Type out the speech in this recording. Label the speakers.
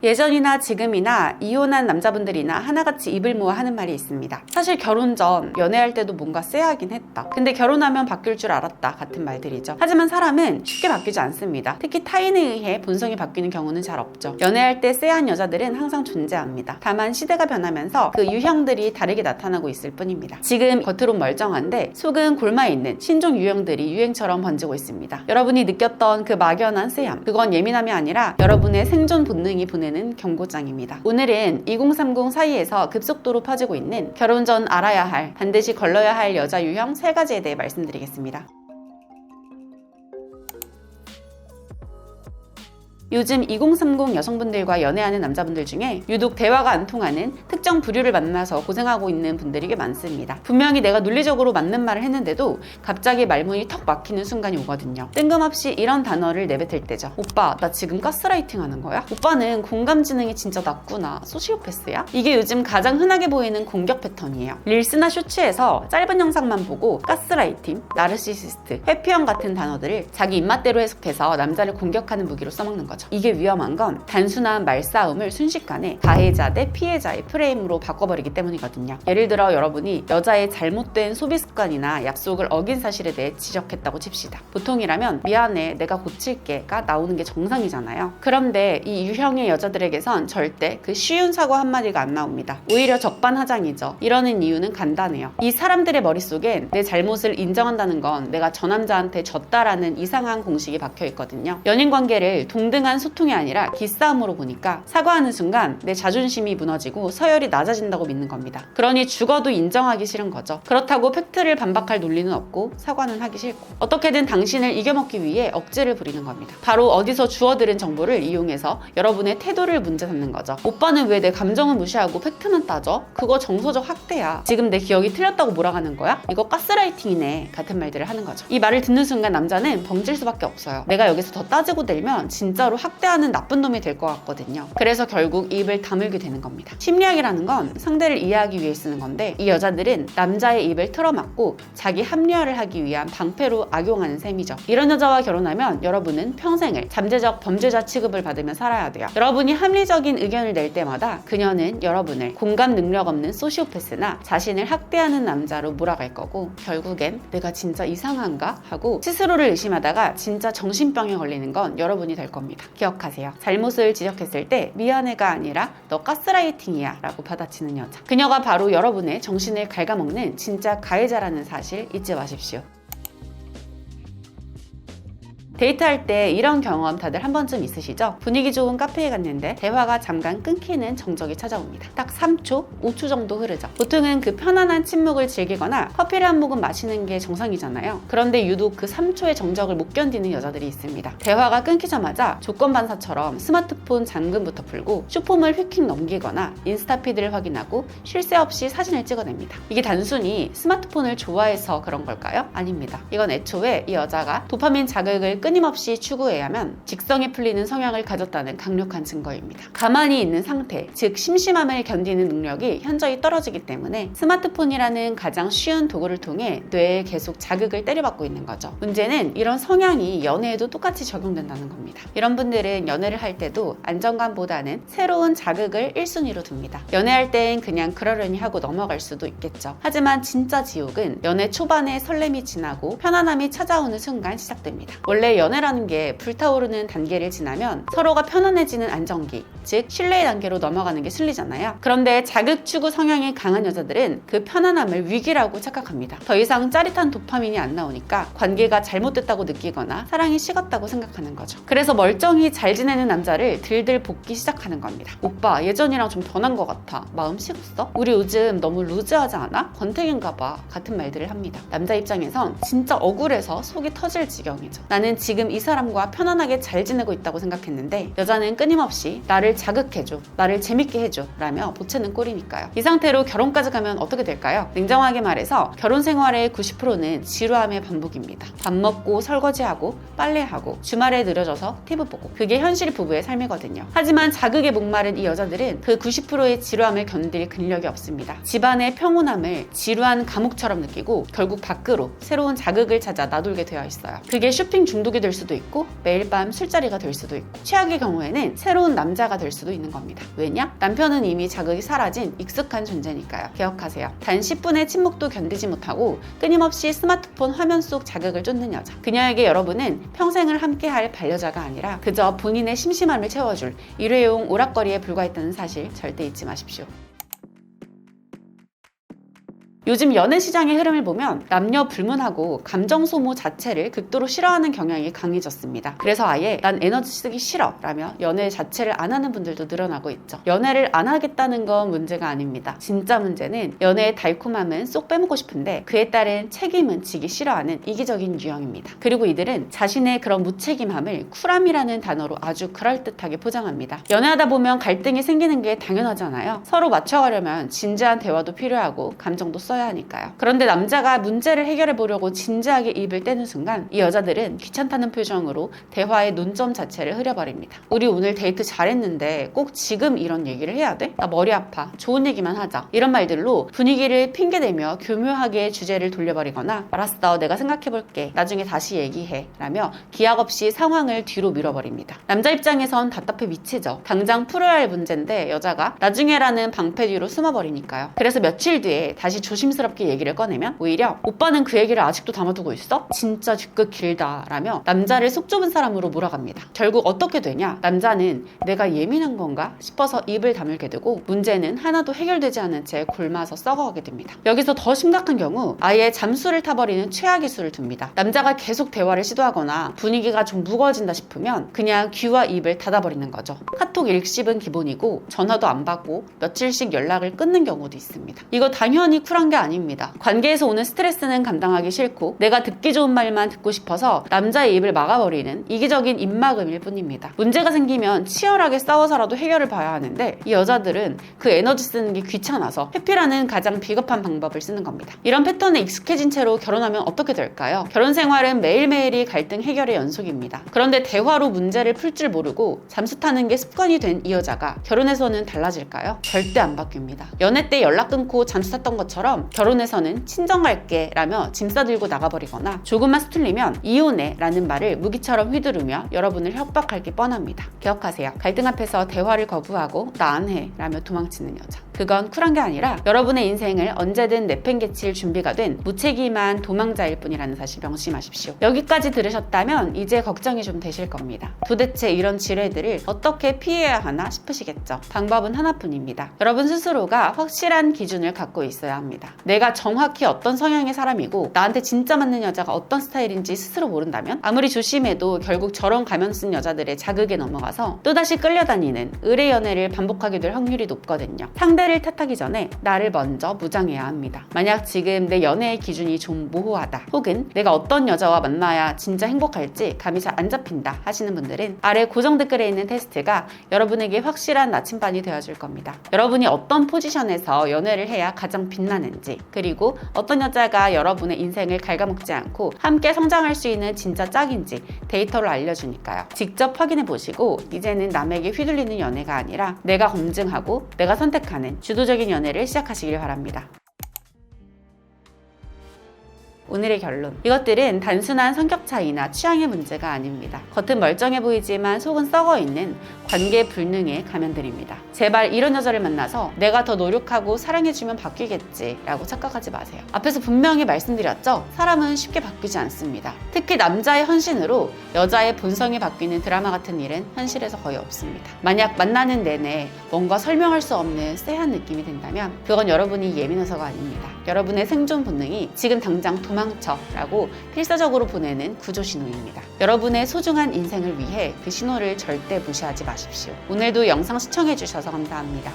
Speaker 1: 예전이나 지금이나 이혼한 남자분들이나 하나같이 입을 모아 하는 말이 있습니다. 사실 결혼 전 연애할 때도 뭔가 쎄하긴 했다. 근데 결혼하면 바뀔 줄 알았다 같은 말들이죠. 하지만 사람은 쉽게 바뀌지 않습니다. 특히 타인에 의해 본성이 바뀌는 경우는 잘 없죠. 연애할 때 쎄한 여자들은 항상 존재합니다. 다만 시대가 변하면서 그 유형들이 다르게 나타나고 있을 뿐입니다. 지금 겉으론 멀쩡한데 속은 골마있는 신종 유형들이 유행처럼 번지고 있습니다. 여러분이 느꼈던 그 막연한 쎄함, 그건 예민함이 아니라 여러분의 생존 본능이 보내는 경고장입니다. 오늘은 2030 사이에서 급속도로 퍼지고 있는 결혼 전 알아야 할, 반드시 걸러야 할 여자 유형 3가지에 대해 말씀드리겠습니다. 요즘 2030 여성분들과 연애하는 남자분들 중에 유독 대화가 안 통하는 특정 부류를 만나서 고생하고 있는 분들이 꽤 많습니다. 분명히 내가 논리적으로 맞는 말을 했는데도 갑자기 말문이 턱 막히는 순간이 오거든요. 뜬금없이 이런 단어를 내뱉을 때죠. 오빠, 나 지금 가스라이팅 하는 거야? 오빠는 공감지능이 진짜 낮구나. 소시오패스야? 이게 요즘 가장 흔하게 보이는 공격 패턴이에요. 릴스나 쇼츠에서 짧은 영상만 보고 가스라이팅, 나르시시스트, 회피형 같은 단어들을 자기 입맛대로 해석해서 남자를 공격하는 무기로 써먹는 거죠. 이게 위험한 건 단순한 말싸움을 순식간에 가해자 대 피해자의 프레임으로 바꿔버리기 때문이거든요. 예를 들어 여러분이 여자의 잘못된 소비 습관이나 약속을 어긴 사실에 대해 지적했다고 칩시다. 보통이라면 미안해, 내가 고칠게가 나오는 게 정상이잖아요. 그런데 이 유형의 여자들에게선 절대 그 쉬운 사과 한마디가 안 나옵니다. 오히려 적반하장이죠. 이러는 이유는 간단해요. 이 사람들의 머릿속엔 내 잘못을 인정한다는 건 내가 저 남자한테 졌다라는 이상한 공식이 박혀 있거든요. 연인 관계를 동등한 소통이 아니라 기싸움으로 보니까 사과하는 순간 내 자존심이 무너지고 서열이 낮아진다고 믿는 겁니다. 그러니 죽어도 인정하기 싫은 거죠. 그렇다고 팩트를 반박할 논리는 없고 사과는 하기 싫고 어떻게든 당신을 이겨먹기 위해 억지를 부리는 겁니다. 바로 어디서 주워들은 정보를 이용해서 여러분의 태도를 문제 삼는 거죠. 오빠는 왜 내 감정은 무시하고 팩트만 따져? 그거 정서적 학대야. 지금 내 기억이 틀렸다고 몰아가는 거야? 이거 가스라이팅이네 같은 말들을 하는 거죠. 이 말을 듣는 순간 남자는 벙찔 수밖에 없어요. 내가 여기서 더 따지고 들면 진짜로 학대하는 나쁜 놈이 될 것 같거든요. 그래서 결국 입을 다물게 되는 겁니다. 심리학이라는 건 상대를 이해하기 위해 쓰는 건데 이 여자들은 남자의 입을 틀어막고 자기 합리화를 하기 위한 방패로 악용하는 셈이죠. 이런 여자와 결혼하면 여러분은 평생을 잠재적 범죄자 취급을 받으며 살아야 돼요. 여러분이 합리적인 의견을 낼 때마다 그녀는 여러분을 공감 능력 없는 소시오패스나 자신을 학대하는 남자로 몰아갈 거고 결국엔 내가 진짜 이상한가? 하고 스스로를 의심하다가 진짜 정신병에 걸리는 건 여러분이 될 겁니다. 기억하세요. 잘못을 지적했을 때 미안해가 아니라 너 가스라이팅이야 라고 받아치는 여자. 그녀가 바로 여러분의 정신을 갉아먹는 진짜 가해자라는 사실 잊지 마십시오. 데이트할 때 이런 경험 다들 한 번쯤 있으시죠? 분위기 좋은 카페에 갔는데 대화가 잠깐 끊기는 정적이 찾아옵니다. 딱 3초, 5초 정도 흐르죠. 보통은 그 편안한 침묵을 즐기거나 커피를 한 모금 마시는 게 정상이잖아요. 그런데 유독 그 3초의 정적을 못 견디는 여자들이 있습니다. 대화가 끊기자마자 조건반사처럼 스마트폰 잠금부터 풀고 쇼폼을 휙휙 넘기거나 인스타피드를 확인하고 쉴 새 없이 사진을 찍어냅니다. 이게 단순히 스마트폰을 좋아해서 그런 걸까요? 아닙니다. 이건 애초에 이 여자가 도파민 자극을 끊임없이 추구해야만 직성이 풀리는 성향을 가졌다는 강력한 증거입니다. 가만히 있는 상태, 즉 심심함을 견디는 능력이 현저히 떨어지기 때문에 스마트폰이라는 가장 쉬운 도구를 통해 뇌에 계속 자극을 때려받고 있는 거죠. 문제는 이런 성향이 연애에도 똑같이 적용된다는 겁니다. 이런 분들은 연애를 할 때도 안정감보다는 새로운 자극을 1순위로 둡니다. 연애할 땐 그냥 그러려니 하고 넘어갈 수도 있겠죠. 하지만 진짜 지옥은 연애 초반에 설렘이 지나고 편안함이 찾아오는 순간 시작됩니다. 원래 연애라는 게 불타오르는 단계를 지나면 서로가 편안해지는 안정기, 즉 신뢰의 단계로 넘어가는 게 순리잖아요. 그런데 자극 추구 성향이 강한 여자들은 그 편안함을 위기라고 착각합니다. 더 이상 짜릿한 도파민이 안 나오니까 관계가 잘못됐다고 느끼거나 사랑이 식었다고 생각하는 거죠. 그래서 멀쩡히 잘 지내는 남자를 들들 볶기 시작하는 겁니다. 오빠, 예전이랑 좀 변한 것 같아. 마음 식었어? 우리 요즘 너무 루즈하지 않아? 권태기인가 봐. 같은 말들을 합니다. 남자 입장에선 진짜 억울해서 속이 터질 지경이죠. 나는 지금 이 사람과 편안하게 잘 지내고 있다고 생각했는데 여자는 끊임없이 나를 자극해줘, 나를 재밌게 해줘 라며 보채는 꼴이니까요. 이 상태로 결혼까지 가면 어떻게 될까요? 냉정하게 말해서 결혼 생활의 90%는 지루함의 반복입니다. 밥 먹고 설거지하고 빨래하고 주말에 느려져서 TV 보고, 그게 현실 부부의 삶이거든요. 하지만 자극에 목마른 이 여자들은 그 90%의 지루함을 견딜 근력이 없습니다. 집안의 평온함을 지루한 감옥처럼 느끼고 결국 밖으로 새로운 자극을 찾아 나돌게 되어 있어요. 그게 쇼핑 중독이 가족이 될 수도 있고 매일 밤 술자리가 될 수도 있고 최악의 경우에는 새로운 남자가 될 수도 있는 겁니다. 왜냐? 남편은 이미 자극이 사라진 익숙한 존재니까요. 기억하세요. 단 10분의 침묵도 견디지 못하고 끊임없이 스마트폰 화면 속 자극을 쫓는 여자. 그녀에게 여러분은 평생을 함께할 반려자가 아니라 그저 본인의 심심함을 채워줄 일회용 오락거리에 불과했다는 사실 절대 잊지 마십시오. 요즘 연애 시장의 흐름을 보면 남녀 불문하고 감정 소모 자체를 극도로 싫어하는 경향이 강해졌습니다. 그래서 아예 난 에너지 쓰기 싫어 라며 연애 자체를 안 하는 분들도 늘어나고 있죠. 연애를 안 하겠다는 건 문제가 아닙니다. 진짜 문제는 연애의 달콤함은 쏙 빼먹고 싶은데 그에 따른 책임은 지기 싫어하는 이기적인 유형입니다. 그리고 이들은 자신의 그런 무책임함을 쿨함이라는 단어로 아주 그럴듯하게 포장합니다. 연애하다 보면 갈등이 생기는 게 당연하잖아요. 서로 맞춰가려면 진지한 대화도 필요하고 감정도 써야 하니까요. 그런데 남자가 문제를 해결해 보려고 진지하게 입을 떼는 순간 이 여자들은 귀찮다는 표정으로 대화의 논점 자체를 흐려버립니다. 우리 오늘 데이트 잘했는데 꼭 지금 이런 얘기를 해야 돼? 나 머리 아파. 좋은 얘기만 하자. 이런 말들로 분위기를 핑계대며 교묘하게 주제를 돌려버리거나 알았어 내가 생각해볼게. 나중에 다시 얘기해. 라며 기약 없이 상황을 뒤로 밀어버립니다. 남자 입장에선 답답해 미치죠. 당장 풀어야 할 문제인데 여자가 나중에라는 방패 뒤로 숨어버리니까요. 그래서 며칠 뒤에 다시 조심스럽게 얘기를 꺼내면 오히려 오빠는 그 얘기를 아직도 담아두고 있어? 진짜 뒤끝 길다 라며 남자를 속 좁은 사람으로 몰아갑니다. 결국 어떻게 되냐? 남자는 내가 예민한 건가 싶어서 입을 다물게 되고 문제는 하나도 해결되지 않은 채 굶어서 썩어가게 됩니다. 여기서 더 심각한 경우 아예 잠수를 타버리는 최악의 수를 둡니다. 남자가 계속 대화를 시도하거나 분위기가 좀 무거워진다 싶으면 그냥 귀와 입을 닫아버리는 거죠. 카톡 일십은 기본이고 전화도 안 받고 며칠씩 연락을 끊는 경우도 있습니다. 이거 당연히 쿨한 게 아닙니다. 관계에서 오는 스트레스는 감당하기 싫고 내가 듣기 좋은 말만 듣고 싶어서 남자의 입을 막아버리는 이기적인 입막음일 뿐입니다. 문제가 생기면 치열하게 싸워서라도 해결을 봐야 하는데 이 여자들은 그 에너지 쓰는 게 귀찮아서 회피라는 가장 비겁한 방법을 쓰는 겁니다. 이런 패턴에 익숙해진 채로 결혼하면 어떻게 될까요? 결혼 생활은 매일매일이 갈등 해결의 연속입니다. 그런데 대화로 문제를 풀 줄 모르고 잠수 타는 게 습관이 된 이 여자가 결혼해서는 달라질까요? 절대 안 바뀝니다. 연애 때 연락 끊고 잠수 탔던 것처럼 결혼해서는 친정 갈게 라며 짐 싸들고 나가버리거나 조금만 수틀리면 이혼해 라는 말을 무기처럼 휘두르며 여러분을 협박할 게 뻔합니다. 기억하세요. 갈등 앞에서 대화를 거부하고 나 안 해 라며 도망치는 여자. 그건 쿨한 게 아니라 여러분의 인생을 언제든 내팽개칠 준비가 된 무책임한 도망자일 뿐이라는 사실 명심하십시오. 여기까지 들으셨다면 이제 걱정이 좀 되실 겁니다. 도대체 이런 지뢰들을 어떻게 피해야 하나 싶으시겠죠. 방법은 하나뿐입니다. 여러분 스스로가 확실한 기준을 갖고 있어야 합니다. 내가 정확히 어떤 성향의 사람이고 나한테 진짜 맞는 여자가 어떤 스타일인지 스스로 모른다면 아무리 조심해도 결국 저런 가면 쓴 여자들의 자극에 넘어가서 또다시 끌려다니는 의뢰 연애를 반복하게 될 확률이 높거든요. 상대를 탓하기 전에 나를 먼저 무장해야 합니다. 만약 지금 내 연애의 기준이 좀 모호하다 혹은 내가 어떤 여자와 만나야 진짜 행복할지 감이 잘 안 잡힌다 하시는 분들은 아래 고정 댓글에 있는 테스트가 여러분에게 확실한 나침반이 되어줄 겁니다. 여러분이 어떤 포지션에서 연애를 해야 가장 빛나는지 그리고 어떤 여자가 여러분의 인생을 갉아먹지 않고 함께 성장할 수 있는 진짜 짝인지 데이터를 알려주니까요. 직접 확인해 보시고 이제는 남에게 휘둘리는 연애가 아니라 내가 검증하고 내가 선택하는 주도적인 연애를 시작하시길 바랍니다. 오늘의 결론. 이것들은 단순한 성격 차이나 취향의 문제가 아닙니다. 겉은 멀쩡해 보이지만 속은 썩어있는 관계 불능의 가면들입니다. 제발 이런 여자를 만나서 내가 더 노력하고 사랑해주면 바뀌겠지 라고 착각하지 마세요. 앞에서 분명히 말씀드렸죠? 사람은 쉽게 바뀌지 않습니다. 특히 남자의 헌신으로 여자의 본성이 바뀌는 드라마 같은 일은 현실에서 거의 없습니다. 만약 만나는 내내 뭔가 설명할 수 없는 쎄한 느낌이 든다면 그건 여러분이 예민해서가 아닙니다. 여러분의 생존 본능이 지금 당장 도망쳐 라고 필사적으로 보내는 구조 신호입니다. 여러분의 소중한 인생을 위해 그 신호를 절대 무시하지 마십시오. 오늘도 영상 시청해주셔서 감사합니다.